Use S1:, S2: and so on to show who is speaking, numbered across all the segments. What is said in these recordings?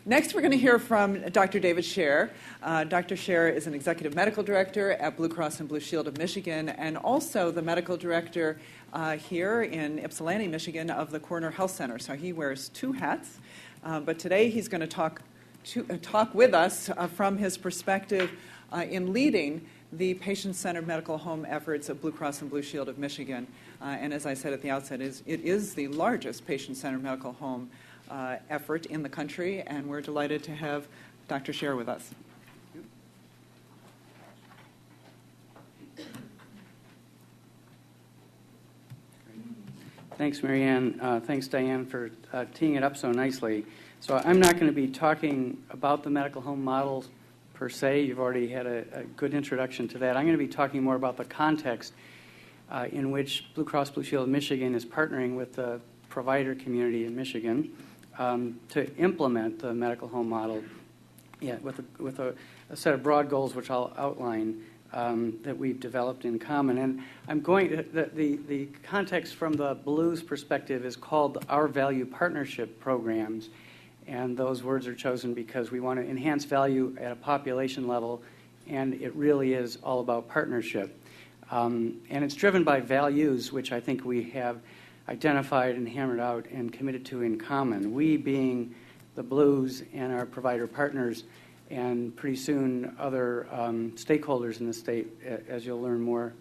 S1: Next, we're going to hear from Dr. David Scher. Dr. Scher is an executive medical director at Blue Cross and Blue Shield of Michigan and also the medical director here in Ypsilanti, Michigan of the Corner Health Center. So he wears two hats. But today he's going to talk with us from his perspective in leading the patient-centered medical home efforts of Blue Cross and Blue Shield of Michigan. And as I said at the outset, it is the largest patient-centered medical home effort in the country, and we're delighted to have Dr. Scher with us.
S2: Thanks, Marianne. Thanks, Diane, for teeing it up so nicely. So I'm not going to be talking about the medical home model per se. You've already had a good introduction to that. I'm going to be talking more about the context in which Blue Cross Blue Shield of Michigan is partnering with the provider community in Michigan to implement the medical home model with a set of broad goals, which I'll outline, that we've developed in common. And I'm going to, the context from the Blues perspective is called Our Value Partnership Programs. And those words are chosen because we want to enhance value at a population level, and it really is all about partnership. And it's driven by values, which I think we have identified and hammered out and committed to in common. We being the Blues and our provider partners, and pretty soon other stakeholders in the state, as you'll learn more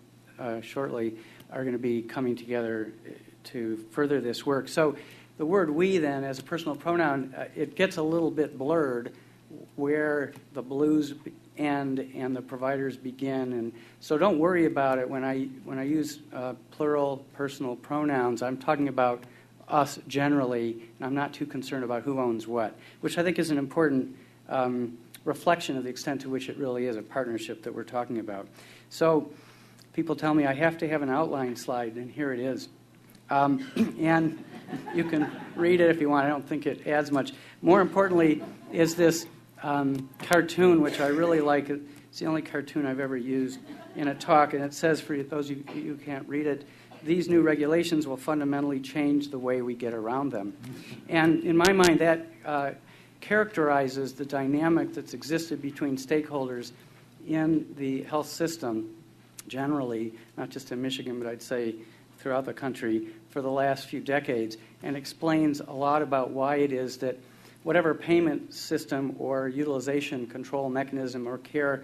S2: shortly, are going to be coming together to further this work. So the word we then, as a personal pronoun, it gets a little bit blurred where the Blues end and the providers begin, and so don't worry about it when I use plural personal pronouns. I'm talking about us generally, and I'm not too concerned about who owns what, which I think is an important reflection of the extent to which it really is a partnership that we're talking about. So people tell me I have to have an outline slide, and here it is. And you can read it if you want. I don't think it adds much. More importantly is this cartoon, which I really like. It's the only cartoon I've ever used in a talk, and it says, for those of you who can't read it, these new regulations will fundamentally change the way we get around them. And in my mind, that characterizes the dynamic that's existed between stakeholders in the health system generally, not just in Michigan, but I'd say throughout the country for the last few decades, and explains a lot about why it is that whatever payment system or utilization control mechanism or care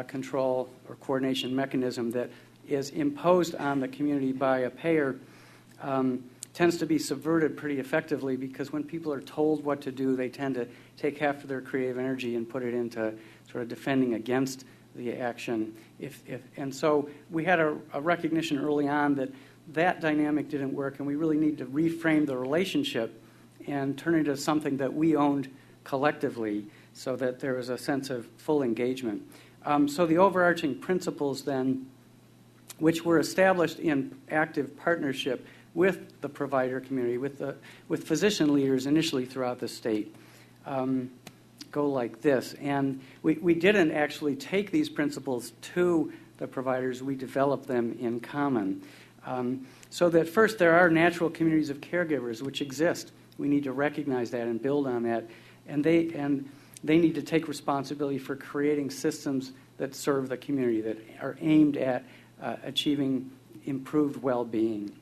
S2: control or coordination mechanism that is imposed on the community by a payer tends to be subverted pretty effectively, because when people are told what to do, they tend to take half of their creative energy and put it into sort of defending against the action. And so we had a recognition early on that that dynamic didn't work, and we really need to reframe the relationship and turn it into something that we owned collectively so that there was a sense of full engagement. So the overarching principles then, which were established in active partnership with the provider community, with physician leaders initially throughout the state, go like this. And we didn't actually take these principles to the providers. We developed them in common. So that first, there are natural communities of caregivers which exist. We need to recognize that and build on that. And they need to take responsibility for creating systems that serve the community, that are aimed at achieving improved well-being.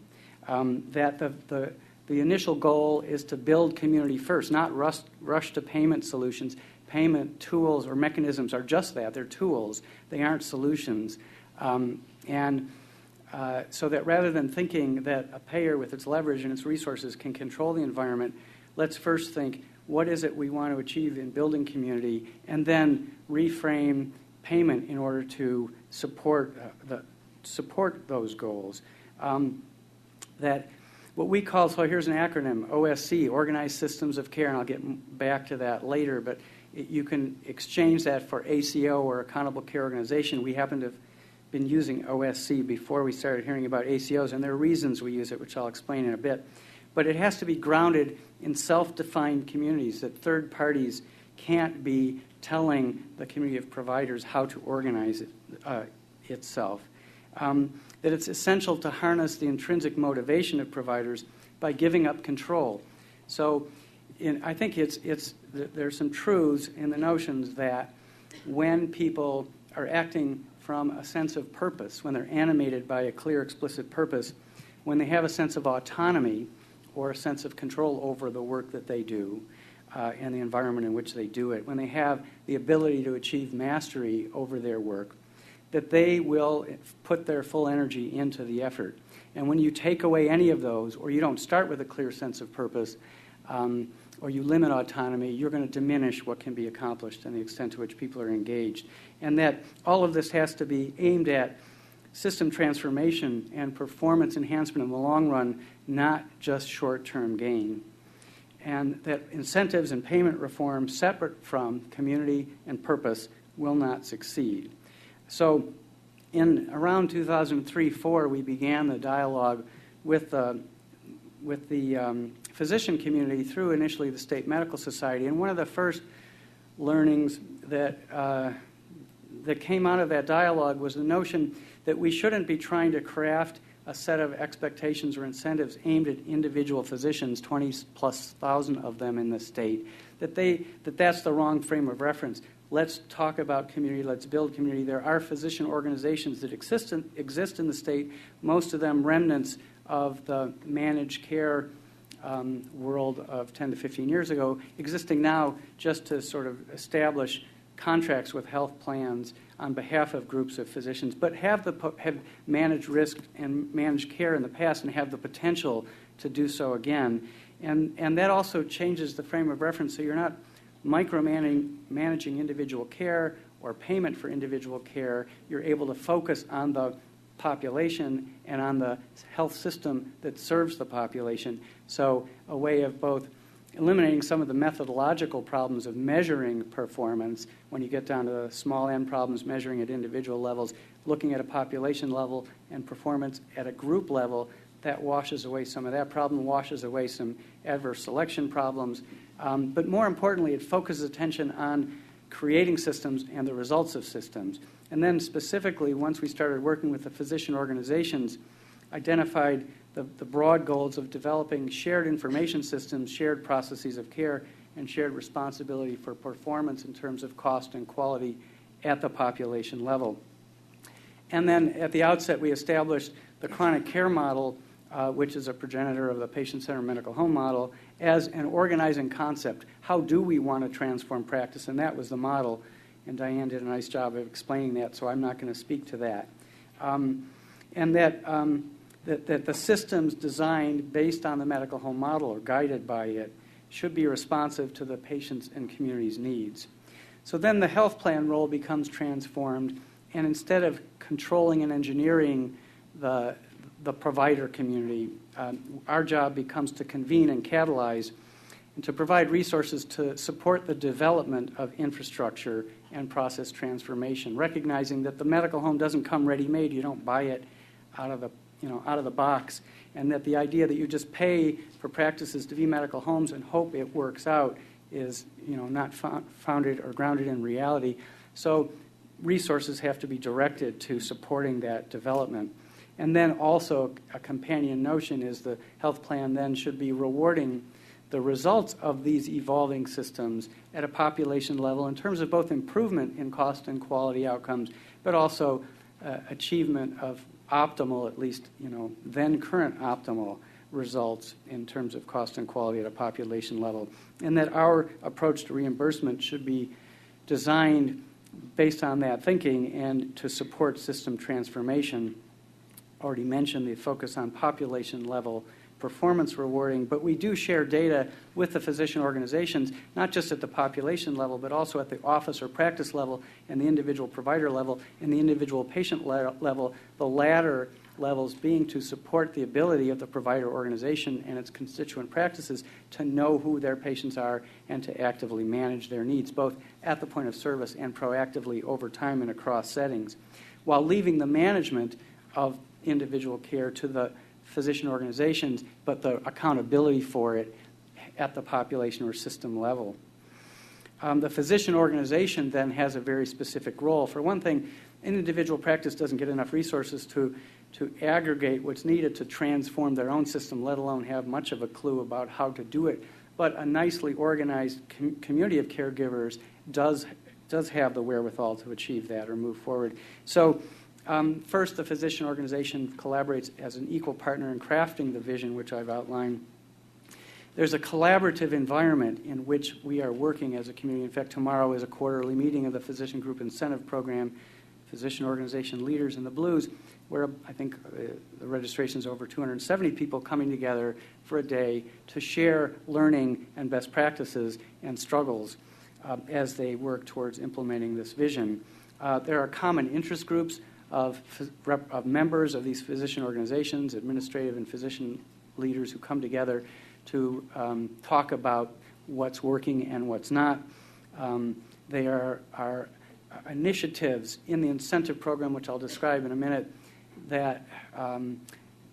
S2: That the initial goal is to build community first, not rush to payment solutions. Payment tools or mechanisms are just that. They're tools. They aren't solutions. So that rather than thinking that a payer with its leverage and its resources can control the environment, let's first think, what is it we want to achieve in building community, and then reframe payment in order to support those goals. That what we call, so here's an acronym, OSC, Organized Systems of Care, and I'll get back to that later, but you can exchange that for ACO or Accountable Care Organization. We happen to have been using OSC before we started hearing about ACOs, and there are reasons we use it, which I'll explain in a bit. But it has to be grounded in self-defined communities, that third parties can't be telling the community of providers how to organize itself. That it's essential to harness the intrinsic motivation of providers by giving up control. So I think there's some truths in the notions that when people are acting from a sense of purpose, when they're animated by a clear, explicit purpose, when they have a sense of autonomy or a sense of control over the work that they do and the environment in which they do it, when they have the ability to achieve mastery over their work, that they will put their full energy into the effort. And when you take away any of those, or you don't start with a clear sense of purpose, or you limit autonomy, you're going to diminish what can be accomplished and the extent to which people are engaged. And that all of this has to be aimed at system transformation and performance enhancement in the long run, not just short-term gain. And that incentives and payment reform separate from community and purpose will not succeed. So in around 2003-04, we began the dialogue with the physician community through initially the State Medical Society. And one of the first learnings that came out of that dialogue was the notion that we shouldn't be trying to craft a set of expectations or incentives aimed at individual physicians, 20+ thousand of them in the state, that's the wrong frame of reference. Let's talk about community. Let's build community. There are physician organizations that exist in the state, most of them remnants of the managed care world of 10 to 15 years ago, existing now just to sort of establish contracts with health plans on behalf of groups of physicians, but have managed risk and managed care in the past and have the potential to do so again. And that also changes the frame of reference, so you're not micromanaging individual care or payment for individual care. You're able to focus on the population and on the health system that serves the population. So a way of both eliminating some of the methodological problems of measuring performance when you get down to the small n problems, measuring at individual levels, looking at a population level and performance at a group level, that washes away some of that problem, washes away some adverse selection problems. But more importantly, it focuses attention on creating systems and the results of systems. And then specifically, once we started working with the physician organizations, identified the broad goals of developing shared information systems, shared processes of care, and shared responsibility for performance in terms of cost and quality at the population level. And then at the outset, we established the chronic care model, which is a progenitor of the patient-centered medical home model, as an organizing concept. How do we want to transform practice? And that was the model. And Diane did a nice job of explaining that, so I'm not going to speak to that. And that the systems designed based on the medical home model or guided by it should be responsive to the patient's and community's needs. So then the health plan role becomes transformed, and instead of controlling and engineering the provider community, our job becomes to convene and catalyze and to provide resources to support the development of infrastructure and process transformation, recognizing that the medical home doesn't come ready-made. You don't buy it out of the box, and that the idea that you just pay for practices to be medical homes and hope it works out is not founded or grounded in reality. So resources have to be directed to supporting that development. And then also a companion notion is the health plan then should be rewarding the results of these evolving systems at a population level in terms of both improvement in cost and quality outcomes, but also achievement of optimal, at least then current optimal results in terms of cost and quality at a population level. And that our approach to reimbursement should be designed based on that thinking and to support system transformation. Already mentioned the focus on population level performance rewarding, but we do share data with the physician organizations, not just at the population level, but also at the office or practice level and the individual provider level and the individual patient level, the latter levels being to support the ability of the provider organization and its constituent practices to know who their patients are and to actively manage their needs, both at the point of service and proactively over time and across settings, while leaving the management of individual care to the physician organizations, but the accountability for it at the population or system level. The physician organization then has a very specific role. For one thing, an individual practice doesn't get enough resources to aggregate what's needed to transform their own system, let alone have much of a clue about how to do it but a nicely organized community of caregivers does have the wherewithal to achieve that or move forward. So first, the physician organization collaborates as an equal partner in crafting the vision, which I've outlined. There's a collaborative environment in which we are working as a community. In fact, tomorrow is a quarterly meeting of the Physician Group Incentive Program, Physician Organization Leaders in the Blues, where I think the registration is over 270 people coming together for a day to share learning and best practices and struggles as they work towards implementing this vision. There are common interest groups of members of these physician organizations, administrative and physician leaders who come together to talk about what's working and what's not. There are initiatives in the incentive program, which I'll describe in a minute, that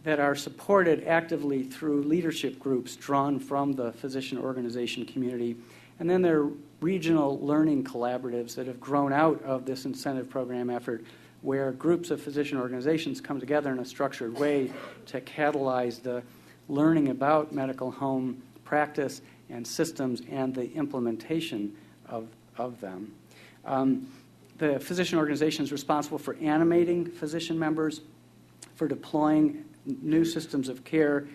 S2: are supported actively through leadership groups drawn from the physician organization community. And then there are regional learning collaboratives that have grown out of this incentive program effort, where groups of physician organizations come together in a structured way to catalyze the learning about medical home practice and systems and the implementation of them. The physician organization is responsible for animating physician members, for deploying new systems of care,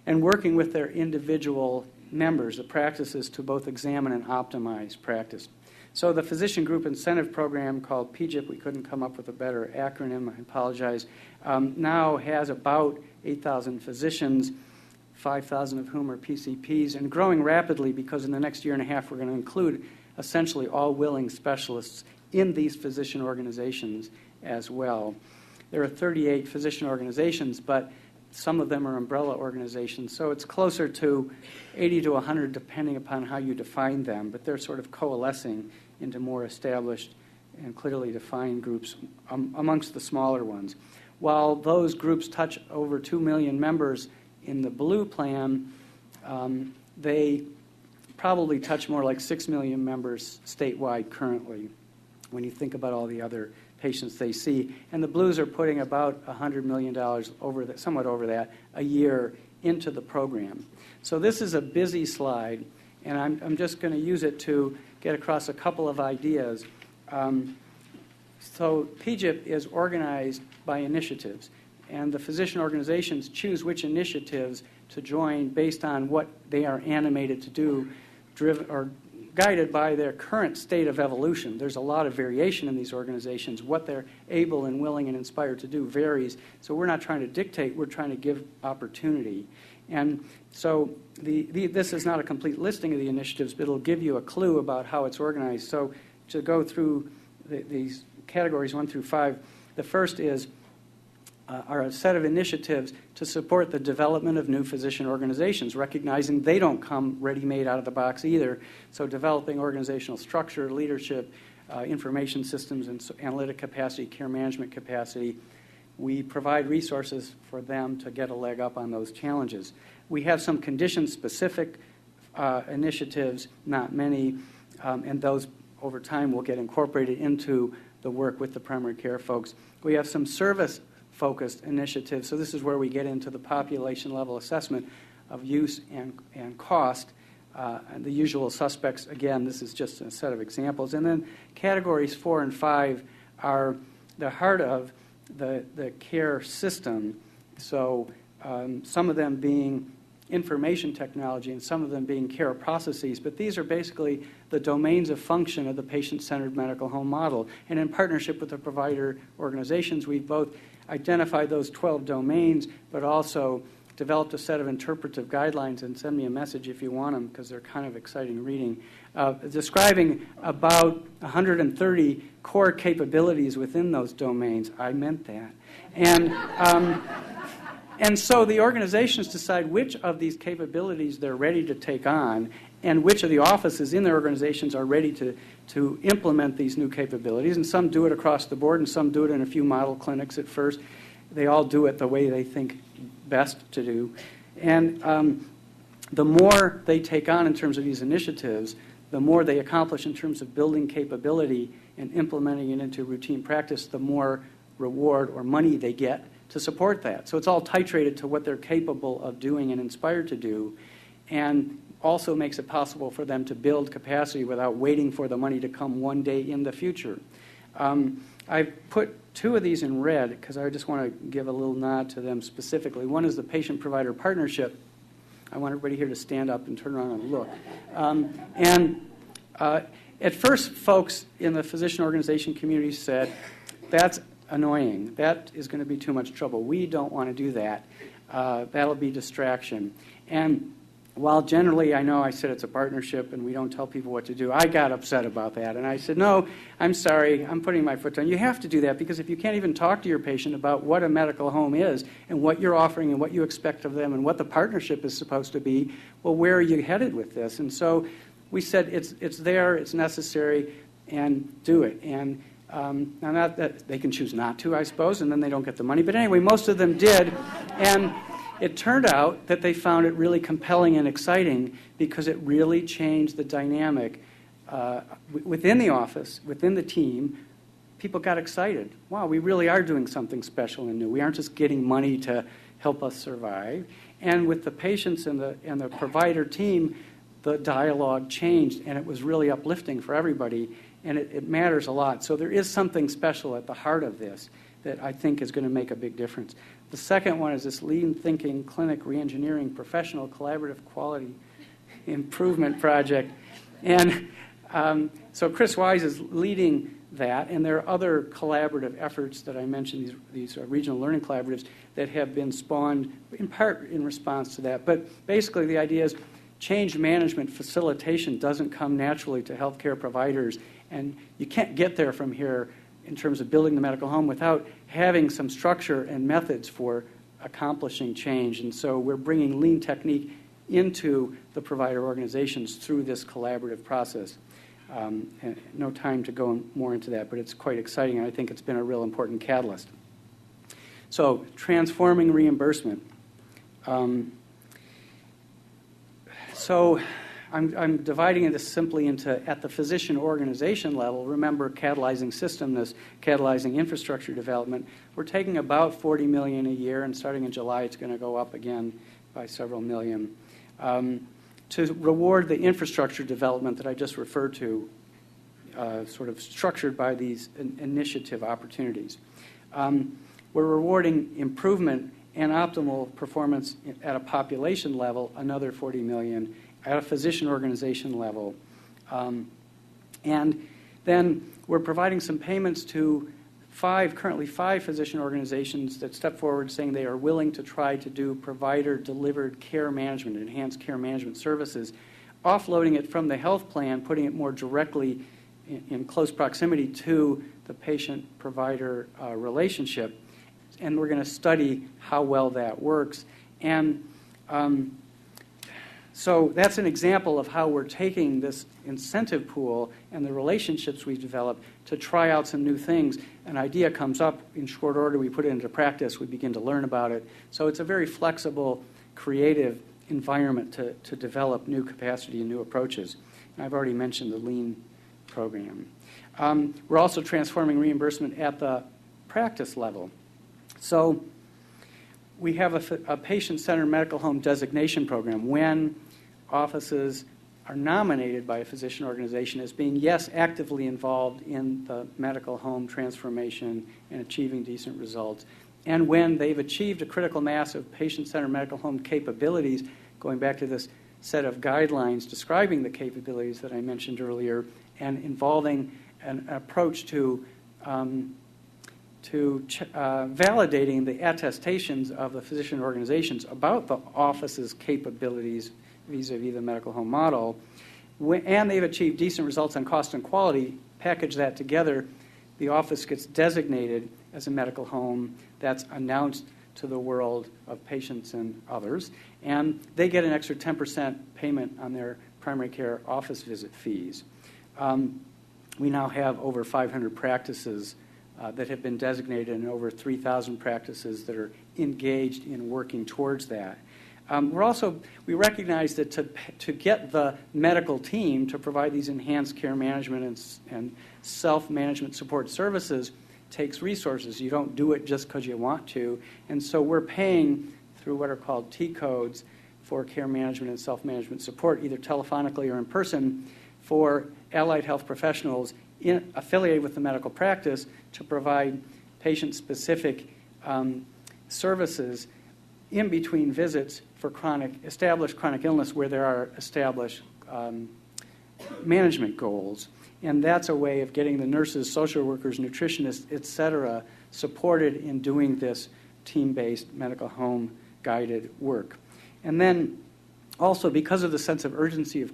S2: and working with their individual members, the practices, to both examine and optimize practice. So the Physician Group Incentive Program, called PGIP, we couldn't come up with a better acronym, I apologize, now has about 8,000 physicians, 5,000 of whom are PCPs, and growing rapidly because in the next year and a half we're going to include essentially all willing specialists in these physician organizations as well. There are 38 physician organizations, but some of them are umbrella organizations, so it's closer to 80 to 100 depending upon how you define them, but they're sort of coalescing into more established and clearly defined groups amongst the smaller ones. While those groups touch over 2 million members in the blue plan, they probably touch more like 6 million members statewide currently when you think about all the other patients they see. And the blues are putting about $100 million, somewhat over that, a year into the program. So this is a busy slide, and I'm just going to use it to get across a couple of ideas. So PGIP is organized by initiatives, and the physician organizations choose which initiatives to join based on what they are animated to do, driven or guided by their current state of evolution. There's a lot of variation in these organizations. What they're able and willing and inspired to do varies. So we're not trying to dictate, we're trying to give opportunity. And so this is not a complete listing of the initiatives, but it'll give you a clue about how it's organized. So to go through these categories 1 through 5, the first are a set of initiatives to support the development of new physician organizations, recognizing they don't come ready-made out of the box either. So developing organizational structure, leadership, information systems, and analytic capacity, care management capacity. We provide resources for them to get a leg up on those challenges. We have some condition-specific initiatives, not many, and those over time will get incorporated into the work with the primary care folks. We have some service-focused initiatives, so this is where we get into the population-level assessment of use and cost. And the usual suspects, again, this is just a set of examples. And then categories 4 and 5 are the heart of the care system. So some of them being information technology and some of them being care processes. But these are basically the domains of function of the patient-centered medical home model. And in partnership with the provider organizations, we've both identified those 12 domains, but also developed a set of interpretive guidelines, and send me a message if you want them because they're kind of exciting reading, describing about 130 core capabilities within those domains. I meant that. And so the organizations decide which of these capabilities they're ready to take on and which of the offices in their organizations are ready to implement these new capabilities. And some do it across the board and some do it in a few model clinics at first. They all do it the way they think best to do. And the more they take on in terms of these initiatives, the more they accomplish in terms of building capability and implementing it into routine practice, the more reward or money they get to support that. So it's all titrated to what they're capable of doing and inspired to do. And also makes it possible for them to build capacity without waiting for the money to come one day in the future. I've put two of these in red because I just want to give a little nod to them specifically. One is the patient-provider partnership. I want everybody here to stand up and turn around and look. At first, folks in the physician organization community said, that's annoying. That is going to be too much trouble. We don't want to do that. That'll be distraction. And while generally I know I said it's a partnership and we don't tell people what to do, I got upset about that. And I said, no, I'm sorry, I'm putting my foot down. You have to do that because if you can't even talk to your patient about what a medical home is and what you're offering and what you expect of them and what the partnership is supposed to be, well, where are you headed with this? And so we said it's there, it's necessary, and do it. And now not that they can choose not to, I suppose, and then they don't get the money. But anyway, most of them did. And it turned out that they found it really compelling and exciting because it really changed the dynamic within the office, within the team. People got excited. Wow, we really are doing something special and new. We aren't just getting money to help us survive. And with the patients and the provider team, the dialogue changed, and it was really uplifting for everybody, and it matters a lot. So there is something special at the heart of this that I think is going to make a big difference. The second one is this lean thinking clinic reengineering professional collaborative quality improvement project. And so Chris Wise is leading that, and there are other collaborative efforts that I mentioned, these regional learning collaboratives that have been spawned in part in response to that. But basically the idea is change management facilitation doesn't come naturally to healthcare providers, and you can't get there from here in terms of building the medical home without having some structure and methods for accomplishing change. And so we're bringing lean technique into the provider organizations through this collaborative process. And no time to go more into that, but it's quite exciting, and I think it's been a real important catalyst. So transforming reimbursement. So I'm dividing this simply into, at the physician organization level, remember catalyzing systemness, catalyzing infrastructure development. We're taking about $40 million a year, and starting in July, it's going to go up again by several million, to reward the infrastructure development that I just referred to, sort of structured by these initiative opportunities. We're rewarding improvement and optimal performance at a population level, another $40 million, at a physician organization level. And then we're providing some payments to currently five physician organizations that step forward saying they are willing to try to do provider-delivered care management, enhanced care management services, offloading it from the health plan, putting it more directly in close proximity to the patient-provider relationship. And we're going to study how well that works. And so that's an example of how we're taking this incentive pool and the relationships we've developed to try out some new things. An idea comes up in short order, we put it into practice, we begin to learn about it. So it's a very flexible, creative environment to develop new capacity and new approaches. And I've already mentioned the lean program. We're also transforming reimbursement at the practice level. So we have a patient-centered medical home designation program when offices are nominated by a physician organization as being, yes, actively involved in the medical home transformation and achieving decent results, and when they've achieved a critical mass of patient-centered medical home capabilities, going back to this set of guidelines describing the capabilities that I mentioned earlier, and involving an approach to validating the attestations of the physician organizations about the office's capabilities vis-a-vis the medical home model, and they've achieved decent results on cost and quality, package that together, the office gets designated as a medical home that's announced to the world of patients and others, and they get an extra 10% payment on their primary care office visit fees. We now have over 500 practices that have been designated and over 3,000 practices that are engaged in working towards that. We recognize that to get the medical team to provide these enhanced care management and self-management support services takes resources. You don't do it just because you want to. And so we're paying through what are called T codes for care management and self-management support, either telephonically or in person, for allied health professionals affiliated with the medical practice to provide patient-specific services in between visits for established chronic illness where there are established management goals. And that's a way of getting the nurses, social workers, nutritionists, et cetera, supported in doing this team-based medical home guided work. And then also, because of the sense of urgency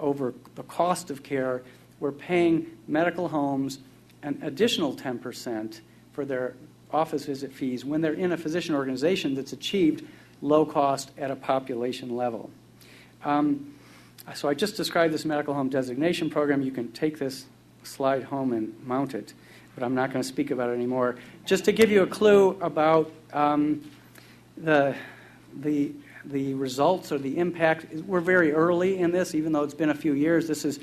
S2: over the cost of care, we're paying medical homes an additional 10% for their office visit fees when they're in a physician organization that's achieved low cost at a population level. So I just described this medical home designation program. You can take this slide home and mount it, but I'm not going to speak about it anymore. Just to give you a clue about the results or the impact, we're very early in this, even though it's been a few years. This is,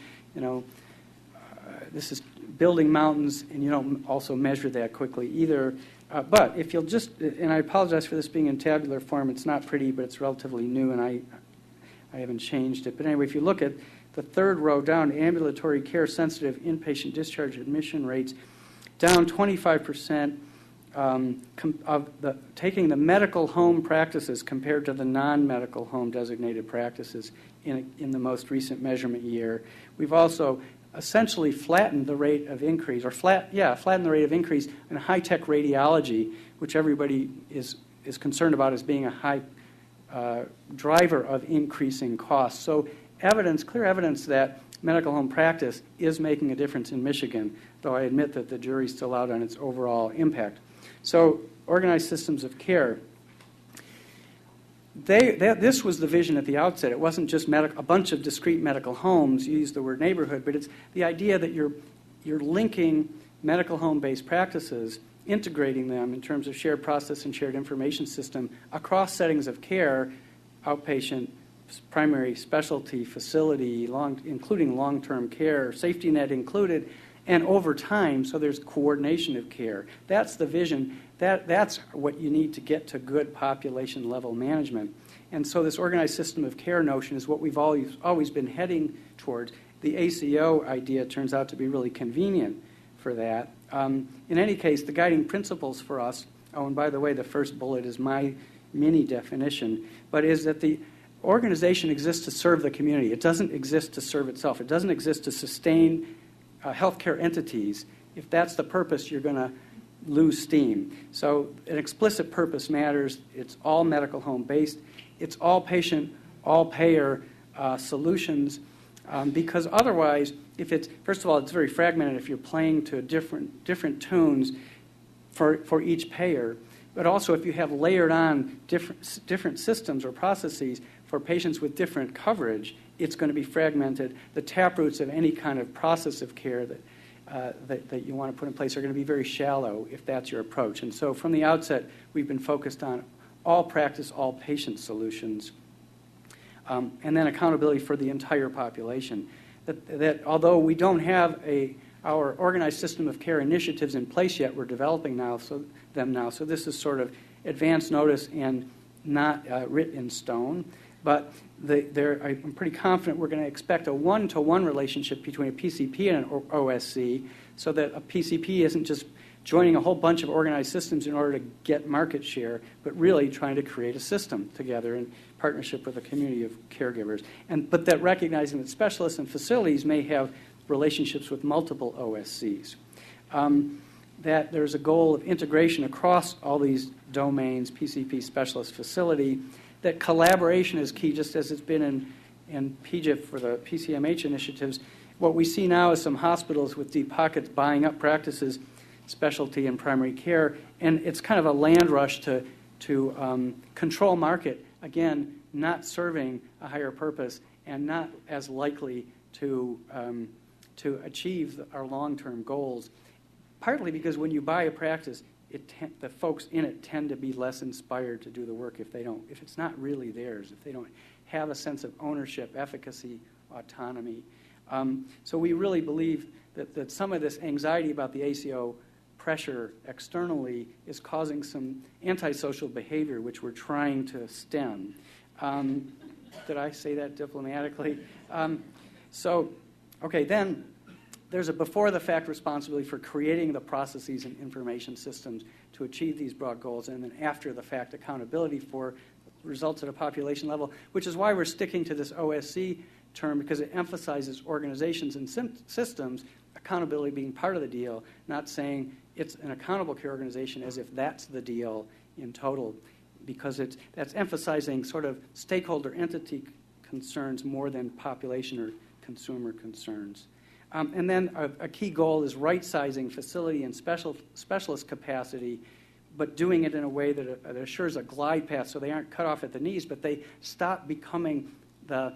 S2: this is building mountains, and you don't also measure that quickly either. But if you'll just, and I apologize for this being in tabular form, it's not pretty, but it's relatively new, and I haven't changed it. But anyway, if you look at the third row down, ambulatory care sensitive inpatient discharge admission rates, down 25% taking the medical home practices compared to the non-medical home designated practices in the most recent measurement year. We've also essentially flattened the rate of increase, flattened the rate of increase in high-tech radiology, which everybody is concerned about as being a high driver of increasing costs. So clear evidence that medical home practice is making a difference in Michigan, though I admit that the jury's still out on its overall impact. So organized systems of care. This was the vision at the outset. It wasn't just a bunch of discrete medical homes. You use the word neighborhood, but it's the idea that you're linking medical home-based practices, integrating them in terms of shared process and shared information system across settings of care, outpatient, primary specialty, facility, including long-term care, safety net included, and over time, so there's coordination of care. That's the vision. That's what you need to get to good population-level management. And so this organized system of care notion is what we've always been heading towards. The ACO idea turns out to be really convenient for that. In any case, the guiding principles for us, and by the way, the first bullet is my mini definition, but is that the organization exists to serve the community. It doesn't exist to serve itself. It doesn't exist to sustain healthcare entities. If that's the purpose, you're going to lose steam. So an explicit purpose matters. It's all medical home based. It's all patient, all payer solutions, because otherwise, first of all, it's very fragmented if you're playing to different tunes for each payer, but also if you have layered on different systems or processes for patients with different coverage, it's going to be fragmented. The taproots of any kind of process of care that you want to put in place are going to be very shallow if that's your approach. And so from the outset, we've been focused on all practice, all patient solutions, and then accountability for the entire population. That although we don't have our organized system of care initiatives in place yet, we're developing them now. So this is sort of advance notice and not written in stone. But I'm pretty confident we're going to expect a one-to-one relationship between a PCP and an OSC, so that a PCP isn't just joining a whole bunch of organized systems in order to get market share, but really trying to create a system together in partnership with a community of caregivers. But that recognizing that specialists and facilities may have relationships with multiple OSCs. That there's a goal of integration across all these domains, PCP, specialist, facility, that collaboration is key, just as it's been in PGIF for the PCMH initiatives. What we see now is some hospitals with deep pockets buying up practices, specialty and primary care, and it's kind of a land rush to control market, again, not serving a higher purpose and not as likely to achieve our long-term goals, partly because when you buy a practice, the folks in it tend to be less inspired to do the work if it's not really theirs, if they don't have a sense of ownership, efficacy, autonomy. So we really believe that some of this anxiety about the ACO pressure externally is causing some antisocial behavior, which we're trying to stem. Did I say that diplomatically? Then there's a before-the-fact responsibility for creating the processes and information systems to achieve these broad goals, and then after-the-fact accountability for results at a population level, which is why we're sticking to this OSC term, because it emphasizes organizations and systems, accountability being part of the deal, not saying it's an accountable care organization as if that's the deal in total, because that's emphasizing sort of stakeholder entity concerns more than population or consumer concerns. And then a key goal is right-sizing facility and specialist capacity, but doing it in a way that assures a glide path so they aren't cut off at the knees, but they stop becoming the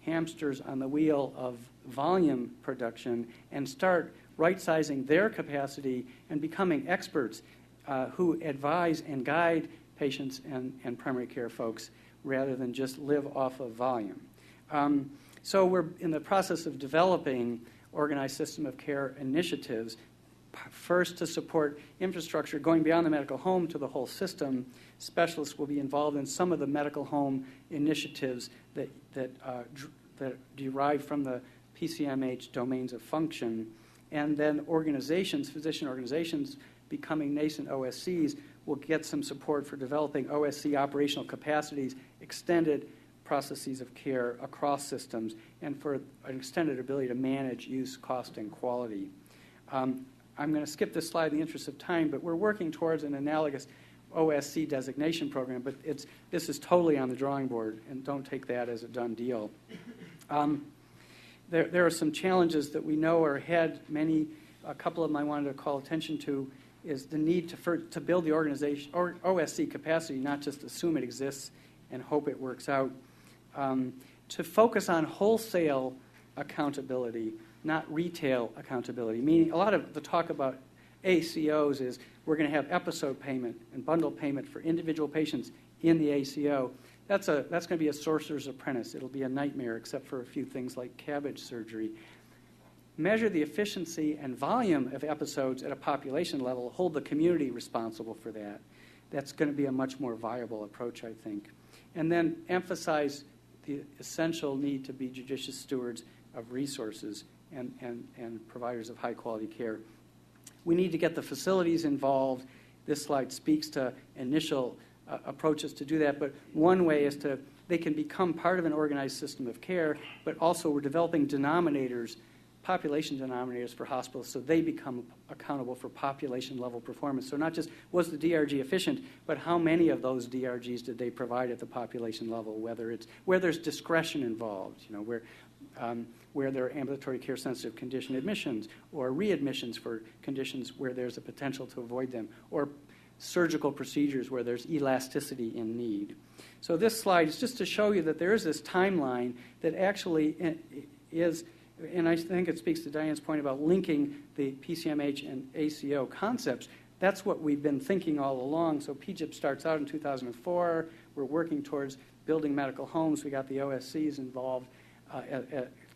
S2: hamsters on the wheel of volume production and start right-sizing their capacity and becoming experts who advise and guide patients and primary care folks rather than just live off of volume. So we're in the process of developing organized system of care initiatives, first to support infrastructure going beyond the medical home to the whole system. Specialists will be involved in some of the medical home initiatives that derive from the PCMH domains of function. And then organizations, physician organizations becoming nascent OSCs, will get some support for developing OSC operational capacities, extended processes of care across systems, and for an extended ability to manage use, cost, and quality. I'm going to skip this slide in the interest of time, but we're working towards an analogous OSC designation program, but this is totally on the drawing board, and don't take that as a done deal. There are some challenges that we know are ahead. A couple of them I wanted to call attention to is the need to build the organization or OSC capacity, not just assume it exists and hope it works out. To focus on wholesale accountability, not retail accountability, meaning a lot of the talk about ACOs is we're going to have episode payment and bundle payment for individual patients in the ACO. That's going to be a sorcerer's apprentice. It'll be a nightmare except for a few things like cabbage surgery. Measure the efficiency and volume of episodes at a population level, hold the community responsible for that. That's going to be a much more viable approach, I think. And then emphasize the essential need to be judicious stewards of resources and providers of high-quality care. We need to get the facilities involved. This slide speaks to initial approaches to do that, but one way is they can become part of an organized system of care, but also we're developing population denominators for hospitals so they become accountable for population-level performance. So not just was the DRG efficient, but how many of those DRGs did they provide at the population level, where there's discretion involved, where there are ambulatory care sensitive condition admissions or readmissions for conditions where there's a potential to avoid them, or surgical procedures where there's elasticity in need. So this slide is just to show you that there is this timeline that actually is, and I think it speaks to Diane's point about linking the PCMH and ACO concepts. That's what we've been thinking all along. So PGIP starts out in 2004. We're working towards building medical homes. We got the OSCs involved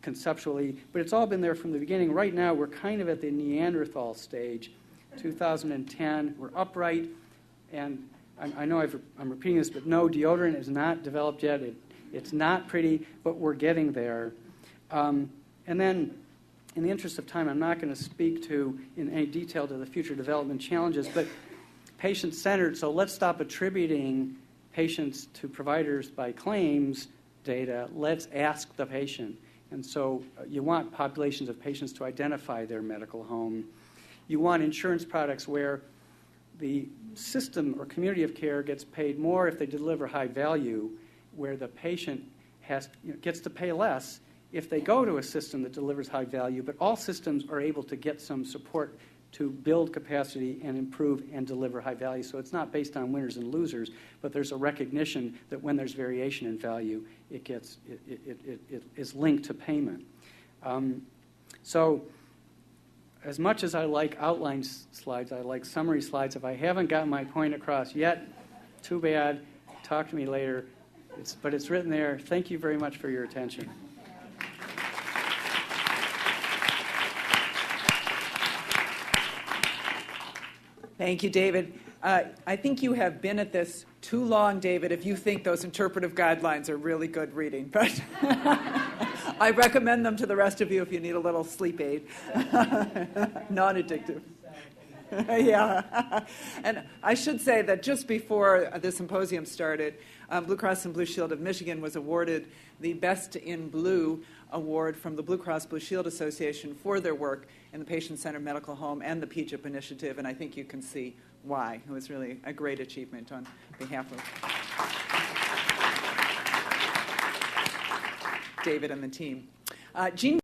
S2: conceptually, but it's all been there from the beginning. Right now, we're kind of at the Neanderthal stage. 2010, we're upright, and I know I'm repeating this, but no, deodorant is not developed yet. It's not pretty, but we're getting there. And then, in the interest of time, I'm not going to speak in any detail to the future development challenges, but patient-centered, so let's stop attributing patients to providers by claims data. Let's ask the patient. And so you want populations of patients to identify their medical home. You want insurance products where the system or community of care gets paid more if they deliver high value, where the patient gets to pay less if they go to a system that delivers high value, but all systems are able to get some support to build capacity and improve and deliver high value. So it's not based on winners and losers, but there's a recognition that when there's variation in value, it is linked to payment. So as much as I like outline slides, I like summary slides. If I haven't gotten my point across yet, too bad. Talk to me later. But it's written there. Thank you very much for your attention.
S1: Thank you, David. I think you have been at this too long, David, if you think those interpretive guidelines are really good reading. But I recommend them to the rest of you if you need a little sleep aid. Non-addictive. Yeah. And I should say that just before the symposium started, Blue Cross and Blue Shield of Michigan was awarded the Best in Blue award from the Blue Cross Blue Shield Association for their work in the patient-centered medical home and the PGIP initiative, and I think you can see why. It was really a great achievement on behalf of David and the team. Gene